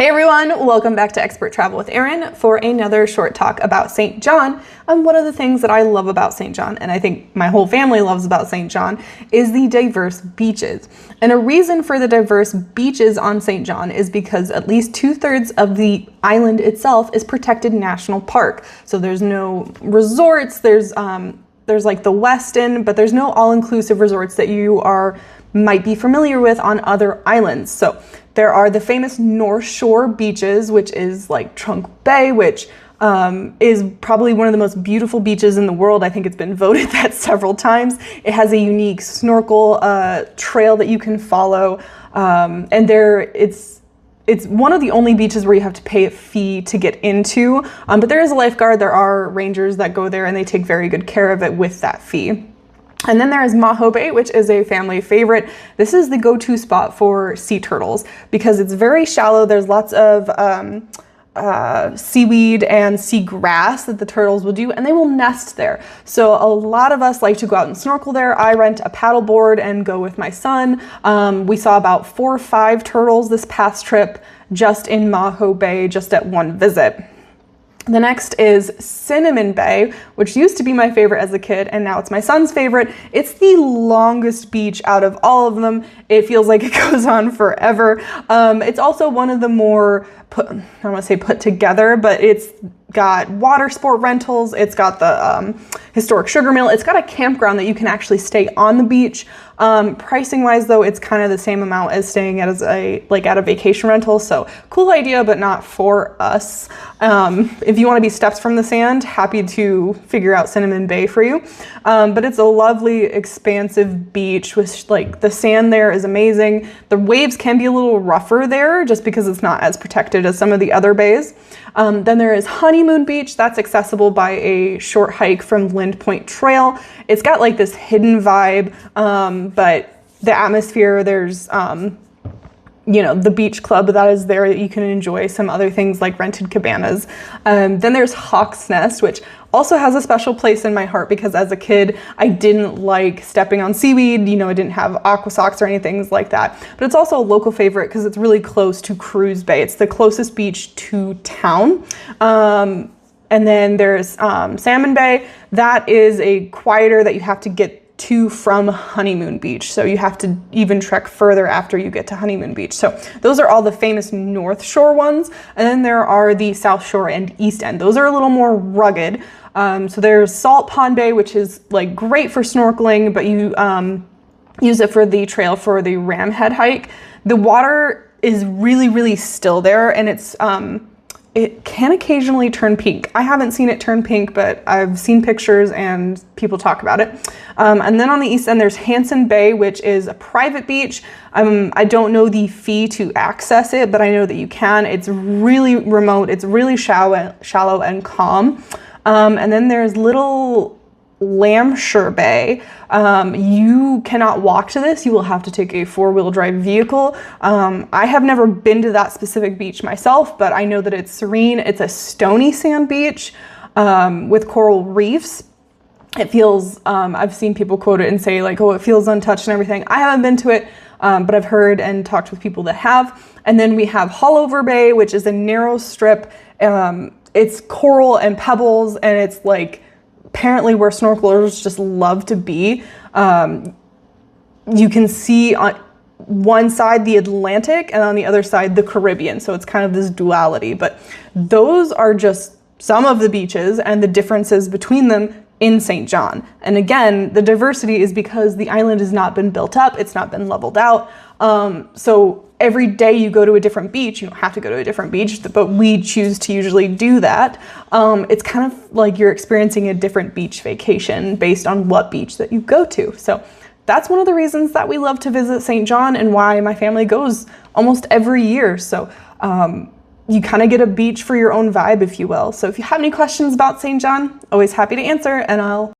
Hey everyone, welcome back to Expert Travel with Erin for another short talk about St. John. One of the things that I love about St. John, and I think my whole family loves about St. John, is the diverse beaches. And a reason for the diverse beaches on St. John is because at least 2/3 of the island itself is protected national park. So there's no resorts, there's like the Westin, but there's no all-inclusive resorts that you might be familiar with on other islands. So there are the famous North Shore beaches, which is like Trunk Bay, which is probably one of the most beautiful beaches in the world. I think it's been voted that several times. It has a unique snorkel trail that you can follow, and it's one of the only beaches where you have to pay a fee to get into, but there is a lifeguard, there are rangers that go there, and they take very good care of it with that fee. And then there is Maho Bay, which is a family favorite. This is the go-to spot for sea turtles because it's very shallow. There's lots of seaweed and sea grass that the turtles will do, and they will nest there. So a lot of us like to go out and snorkel there. I rent a paddleboard and go with my son. We saw about 4 or 5 turtles this past trip just in Maho Bay, just at one visit. The next is Cinnamon Bay, which used to be my favorite as a kid, and now it's my son's favorite. It's the longest beach out of all of them. It feels like it goes on forever. It's also one of the more, I don't want to say put together, but it's got water sport rentals. It's got the historic sugar mill. It's got a campground that you can actually stay on the beach. Pricing wise though, it's kind of the same amount as staying at a vacation rental. So cool idea, but not for us. If you want to be steps from the sand, happy to figure out Cinnamon Bay for you. But it's a lovely, expansive beach with the sand there is amazing. The waves can be a little rougher there just because it's not as protected as some of the other bays. Then there is Honeymoon Beach. That's accessible by a short hike from Lind Point Trail. It's got like this hidden vibe, but the atmosphere, there's, the beach club that is there that you can enjoy, some other things like rented cabanas. Then there's Hawk's Nest, which also has a special place in my heart because as a kid, I didn't like stepping on seaweed. I didn't have aqua socks or anything like that. But it's also a local favorite because it's really close to Cruise Bay. It's the closest beach to town. And then there's Salmon Bay. That is a quieter that you have to get to from Honeymoon Beach. So you have to even trek further after you get to Honeymoon Beach. So those are all the famous North Shore ones. And then there are the South Shore and East End. Those are a little more rugged. So there's Salt Pond Bay, which is great for snorkeling, but you use it for the trail for the Ramhead hike. The water is really, really still there, and it can occasionally turn pink. I haven't seen it turn pink, but I've seen pictures and people talk about it. And then on the east end, there's Hanson Bay, which is a private beach. I don't know the fee to access it, but I know that you can. It's really remote. It's really shallow and calm. And then there's Little Lambshire Bay. You cannot walk to this. You will have to take a 4-wheel drive vehicle. I have never been to that specific beach myself, but I know that it's serene. It's a stony sand beach with coral reefs. It feels, I've seen people quote it and say it feels untouched and everything. I haven't been to it, but I've heard and talked with people that have. And then we have Hullover Bay, which is a narrow strip. It's coral and pebbles, and it's apparently where snorkelers just love to be. You can see on one side the Atlantic and on the other side the Caribbean. So it's kind of this duality, but those are just some of the beaches and the differences between them in St. John. And again, the diversity is because the island has not been built up. It's not been leveled out. So every day you go to a different beach, you don't have to go to a different beach, but we choose to usually do that. It's kind of like you're experiencing a different beach vacation based on what beach that you go to. So that's one of the reasons that we love to visit St. John and why my family goes almost every year. So you kind of get a beach for your own vibe, if you will. So if you have any questions about St. John, always happy to answer, and I'll